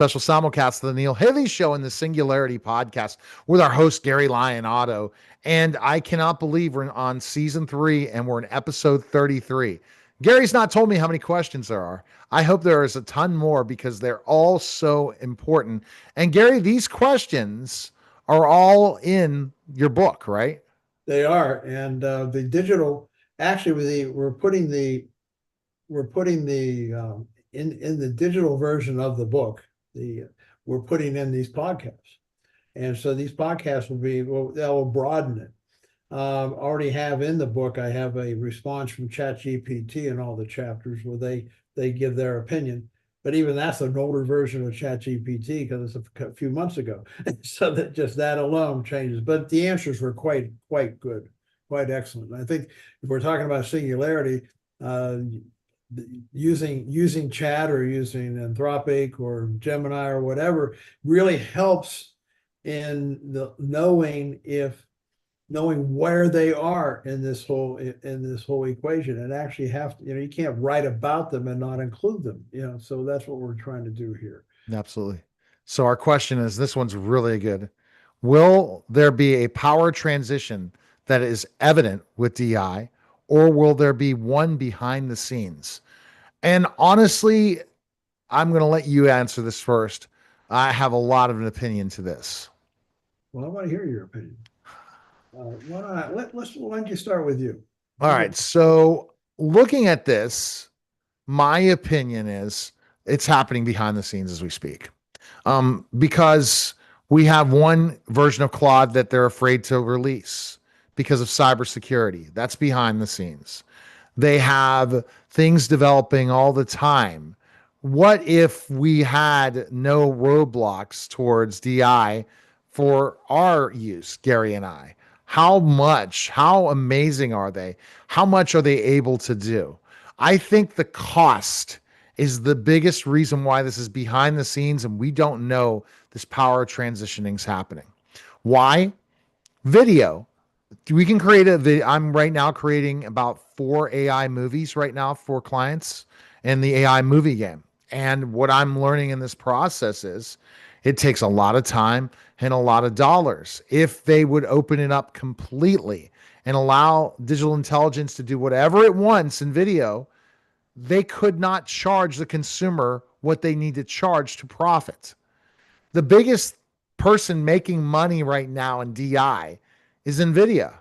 Special simulcast of the Neil Haley Show and the Singularity podcast with our host, Gary Lyon Otto. And I cannot believe we're on season 3 and we're in episode 33. Gary's not told me how many questions there are. I hope there is a ton more because they're all so important. And Gary, these questions are all in your book, right? They are, and the digital actually we're putting the in the digital version of the book. We're putting in these podcasts, and so these podcasts that will broaden it. Already have in the book. I have a response from ChatGPT in all the chapters where they give their opinion. But even that's an older version of ChatGPT because it's a few months ago. So that just that alone changes. But the answers were quite good, quite excellent. And I think if we're talking about singularity, using chat or using Anthropic or Gemini or whatever really helps in the knowing where they are in this whole equation, and actually have to, you can't write about them and not include them, so that's what we're trying to do here. Absolutely. So our question is, this one's really good. Will there be a power transition that is evident with DI, or will there be one behind the scenes? And honestly, I'm going to let you answer this first. I have a lot of an opinion to this. Well, I want to hear your opinion. Why don't you start with you? All right. So looking at this, my opinion is it's happening behind the scenes as we speak. Because we have one version of Claude that they're afraid to release because of cybersecurity. That's behind the scenes. They have things developing all the time. What if we had no roadblocks towards DI for our use, Gary and I? How amazing are they? How much are they able to do? I think the cost is the biggest reason why this is behind the scenes and we don't know this power transitioning is happening. Why? Video. We can create a video. I'm right now creating about 4 AI movies right now for clients in the AI movie game. And what I'm learning in this process is it takes a lot of time and a lot of dollars. If they would open it up completely and allow digital intelligence to do whatever it wants in video, they could not charge the consumer what they need to charge to profit. The biggest person making money right now in DI is Nvidia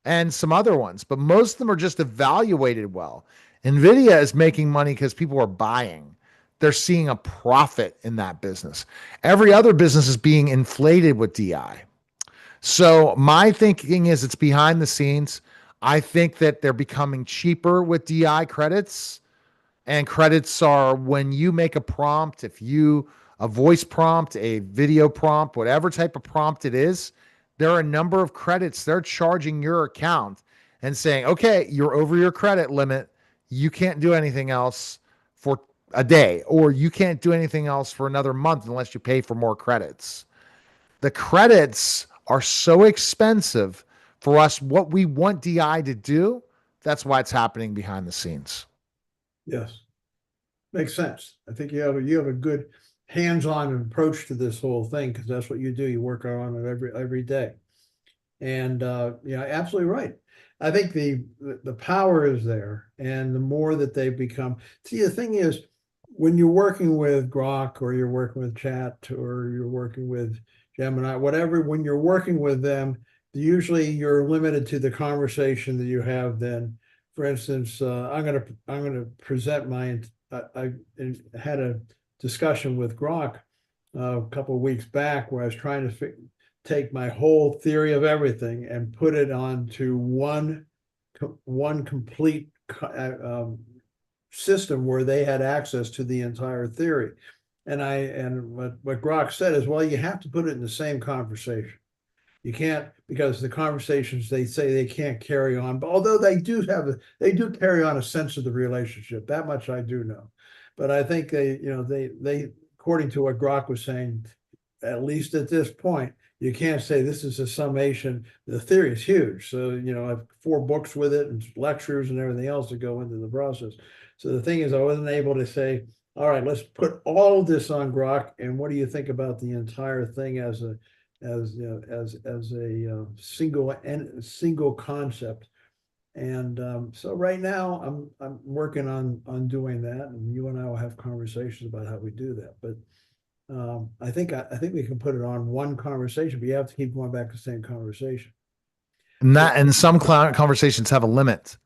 and some other ones, but most of them are just evaluated well. Nvidia is making money because people are buying. They're seeing a profit in that business. Every other business is being inflated with DI. So my thinking is it's behind the scenes. I think that they're becoming cheaper with DI credits. And credits are when you make a prompt, if you a voice prompt, a video prompt, whatever type of prompt it is, there are a number of credits they're charging your account and saying, okay, you're over your credit limit. You can't do anything else for a day, or you can't do anything else for another month unless you pay for more credits. The credits are so expensive for us, what we want DI to do. That's why it's happening behind the scenes. Yes, makes sense. I think you have a good hands-on approach to this whole thing because that's what you do. You work on it every day, and absolutely right. I think the power is there, and the more that they become. See, the thing is, when you're working with Grok or you're working with Chat or you're working with Gemini, whatever, when you're working with them, usually you're limited to the conversation that you have then. For instance, I'm gonna present I had a discussion with Grok a couple of weeks back where I was trying to take my whole theory of everything and put it onto one complete system where they had access to the entire theory. And what Grok said is, well, you have to put it in the same conversation. You can't, because the conversations they say they can't carry on, but although they do carry on a sense of the relationship. That much I do know. But I think they according to what Grok was saying, at least at this point, you can't say this is a summation. The theory is huge. So, I have 4 books with it and lectures and everything else that go into the process. So the thing is, I wasn't able to say, All right, let's put all of this on Grok. And what do you think about the entire thing as a single concept? And so right now I'm working on doing that, and you and I will have conversations about how we do that. But I think we can put it on one conversation, but you have to keep going back to the same conversation. And So that, and some conversations have a limit.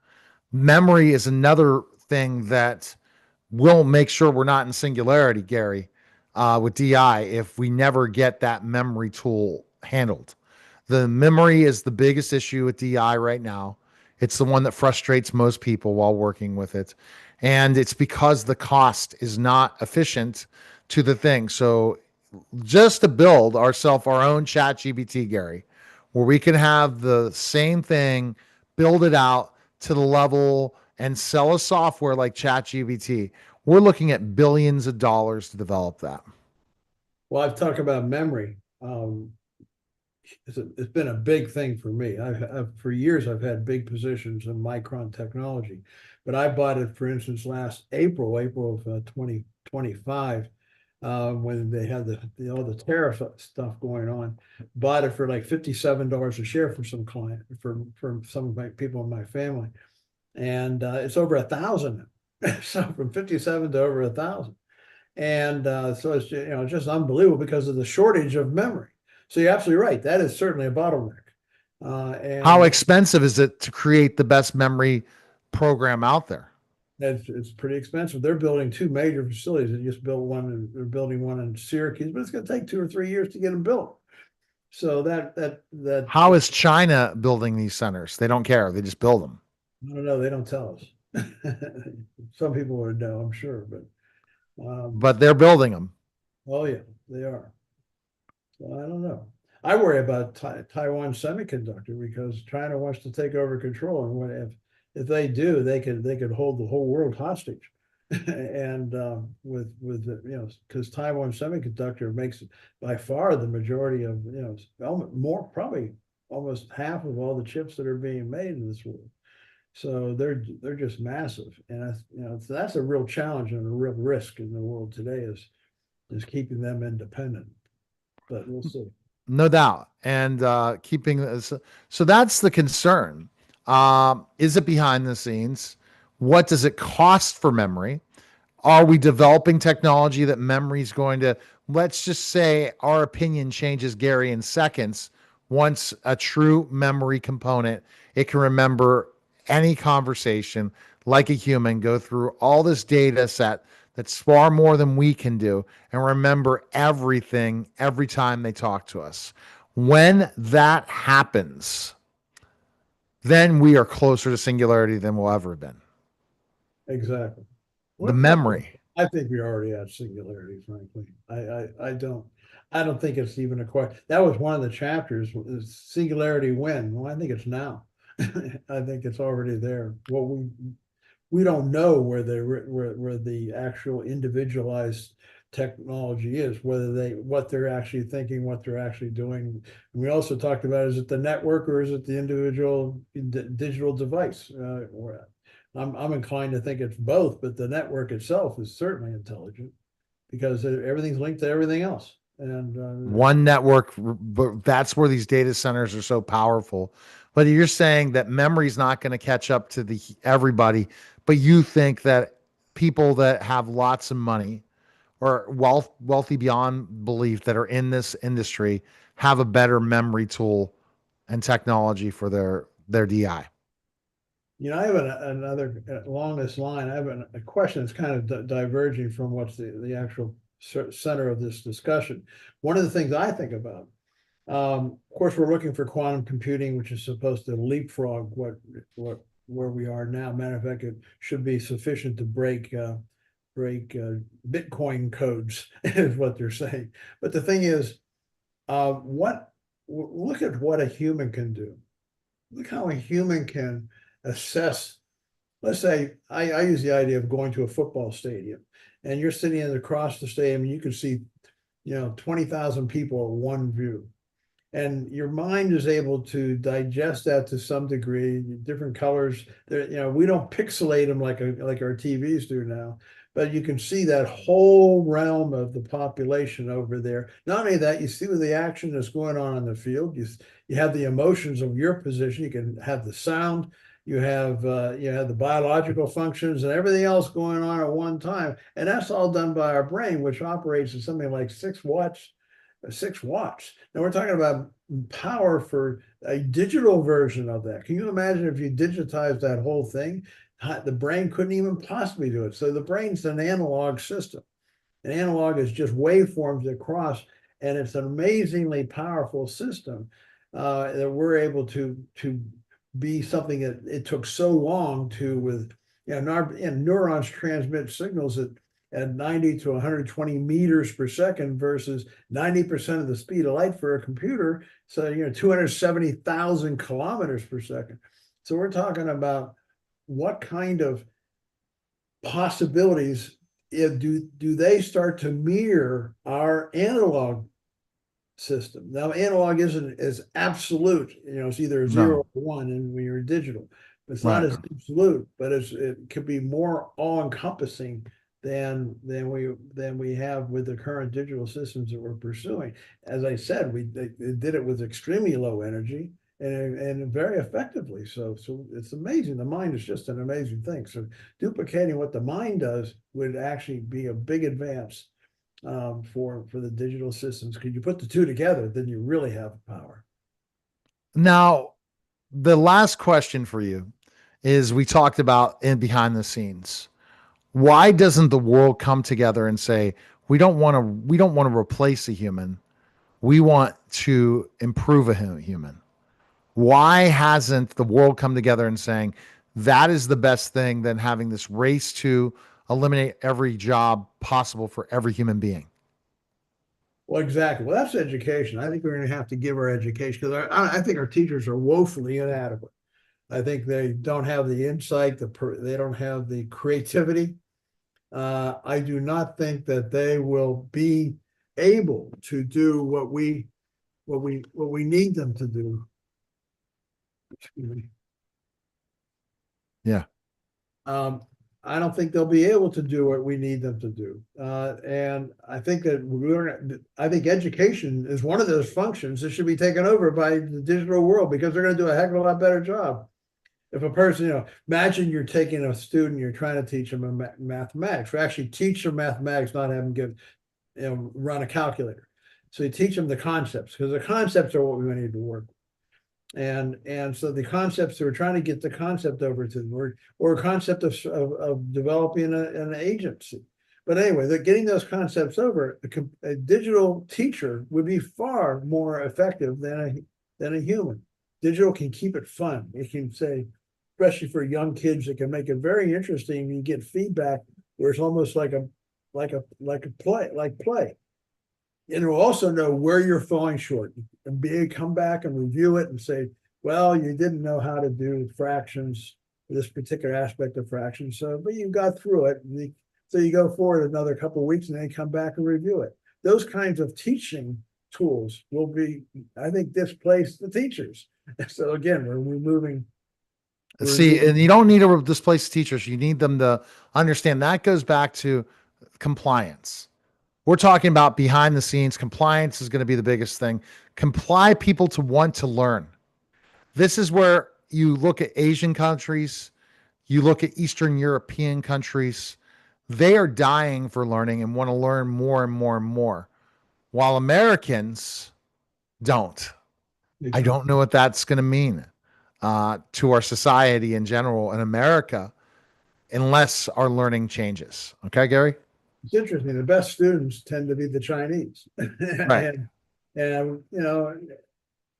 Memory is another thing that we'll make sure we're not in singularity, Gary, with DI if we never get that memory tool handled. The memory is the biggest issue with DI right now. It's the one that frustrates most people while working with it. And it's because the cost is not efficient to the thing. So just to build our own chat GBT, Gary, where we can have the same thing, build it out to the level and sell a software like chat GBT. We're looking at billions of dollars to develop that. well, I've talked about memory. It's been a big thing for me. For years I've had big positions in Micron technology, but I bought it, for instance, last April of 2025, when they had all the tariff stuff going on. Bought it for like $57 a share for some client for some of my people in my family, and it's over 1,000. So from 57 to over 1,000. And so it's just unbelievable because of the shortage of memory. So you're absolutely right. That is certainly a bottleneck. How And expensive is it to create the best memory program out there? it's pretty expensive. They're building two major facilities. They just built one, and they're building one in Syracuse, but it's going to take 2 or 3 years to get them built. So How is China building these centers? They don't care. They just build them, I don't know. They don't tell us. Some people would know, I'm sure, but but they're building them. oh yeah, they are. So I don't know. I worry about Taiwan Semiconductor because China wants to take over control, and if they do, they could hold the whole world hostage. And because Taiwan Semiconductor makes by far the majority of more probably almost half of all the chips that are being made in this world. So they're just massive, and that's a real challenge and a real risk in the world today is keeping them independent. But we'll see. No doubt. And keeping this. So that's the concern. Is it behind the scenes? What does it cost for memory? Are we developing technology that memory is going to, let's just say our opinion changes, Gary, in seconds. Once a true memory component, it can remember any conversation like a human, go through all this data set that's far more than we can do, and remember everything every time they talk to us. When that happens, then we are closer to singularity than we'll ever have been. Exactly. The Well, memory. I think we already have singularity, frankly. I don't think it's even a question. That was one of the chapters, is singularity when? Well, I think it's now. I think it's already there. Well, we don't know where the actual individualized technology is, what they're actually thinking, what they're actually doing. And we also talked about, is it the network or is it the individual digital device? I'm inclined to think it's both, but the network itself is certainly intelligent because everything's linked to everything else. And One network, but that's where these data centers are so powerful. But you're saying that memory is not going to catch up to the everybody, but you think that people that have lots of money or wealthy beyond belief that are in this industry have a better memory tool and technology for their DI. I have another along this line. I have a question that's kind of diverging from what's the actual center of this discussion. One of the things I think about, of course, we're looking for quantum computing, which is supposed to leapfrog what where we are now. Matter of fact, it should be sufficient to break Bitcoin codes, is what they're saying. But the thing is, what look at what a human can do. Look how a human can assess. Let's say I use the idea of going to a football stadium, and you're sitting across the stadium, and you can see 20,000 people at one view, and your mind is able to digest that to some degree. Different colors, we don't pixelate them like our TVs do now, but you can see that whole realm of the population over there. Not only that, you see the action that's going on in the field. You have the emotions of your position. You can have the sound. You have the biological functions and everything else going on at one time, and that's all done by our brain, which operates at something like 6 watts. 6 watts. Now we're talking about power for a digital version of that. Can you imagine if you digitized that whole thing? The brain couldn't even possibly do it. So the brain's an analog system. An analog is just waveforms that cross, and it's an amazingly powerful system that we're able to be something that it took so long to with and neurons transmit signals at 90 to 120 meters per second versus 90% of the speed of light for a computer. So 270,000 kilometers per second. So we're talking about what kind of possibilities do they start to mirror our analog system? Now, analog isn't as absolute. It's either a zero No. or one, and when you're digital, it's not Right. as absolute, but it could be more all-encompassing than we have with the current digital systems that we're pursuing. As I said, they did it with extremely low energy and very effectively. So it's amazing. The mind is just an amazing thing. So duplicating what the mind does would actually be a big advance for the digital systems. Because you put the two together, then you really have power. Now, the last question for you is we talked about in behind the scenes. Why doesn't the world come together and say, we don't want to replace a human. We want to improve a human. Why hasn't the world come together and saying that is the best thing than having this race to eliminate every job possible for every human being? Well, exactly. Well, that's education. I think we're going to have to give our education because I think our teachers are woefully inadequate. I think they don't have the insight, they don't have the creativity. I do not think that they will be able to do what we need them to do. Excuse me. Yeah. Um, I don't think they'll be able to do what we need them to do. And I think I think education is one of those functions that should be taken over by the digital world because they're going to do a heck of a lot better job. If a person, imagine you're taking a student, you're trying to teach them mathematics, or actually teach them mathematics, not have them run a calculator. So you teach them the concepts because the concepts are what we need to work with. And so the concepts, we're trying to get the concept over to them, or a concept of developing an agency. But anyway, they're getting those concepts over. A digital teacher would be far more effective than a human. Digital can keep it fun. It can say, especially for young kids, it can make it very interesting. You get feedback where it's almost like play. And it'll also know where you're falling short and come back and review it and say, well, you didn't know how to do fractions, this particular aspect of fractions. So, but you got through it. So you go forward another couple of weeks and then come back and review it. Those kinds of teaching tools will be, I think, displace the teachers. So again, we're removing. See, and you don't need to displace teachers. You need them to understand that goes back to compliance. We're talking about behind the scenes. Compliance is going to be the biggest thing. Comply people to want to learn. This is where you look at Asian countries, you look at Eastern European countries. They are dying for learning and want to learn more and more and more, while Americans don't. I Exactly. don't know what that's going to mean to our society in general in America unless our learning changes. Okay, Gary? It's interesting. The best students tend to be the Chinese, Right. and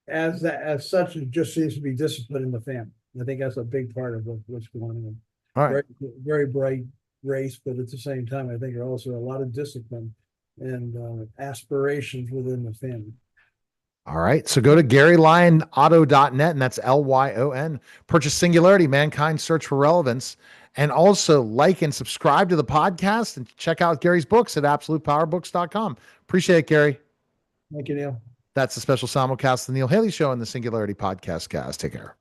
as such, it just seems to be discipline in the family. I think that's a big part of what's going on. All right. Very, very bright race, but at the same time, I think there are also a lot of discipline and aspirations within the family. All right. So go to GaryLyonOtto.net, and that's Lyon. Purchase Singularity, Mankind's Search for Relevance. And also like and subscribe to the podcast and check out Gary's books at absolutepowerbooks.com. Appreciate it, Gary. Thank you, Neil. That's the special simulcast of the Neil Haley Show and the Singularity Podcast Cast. Take care.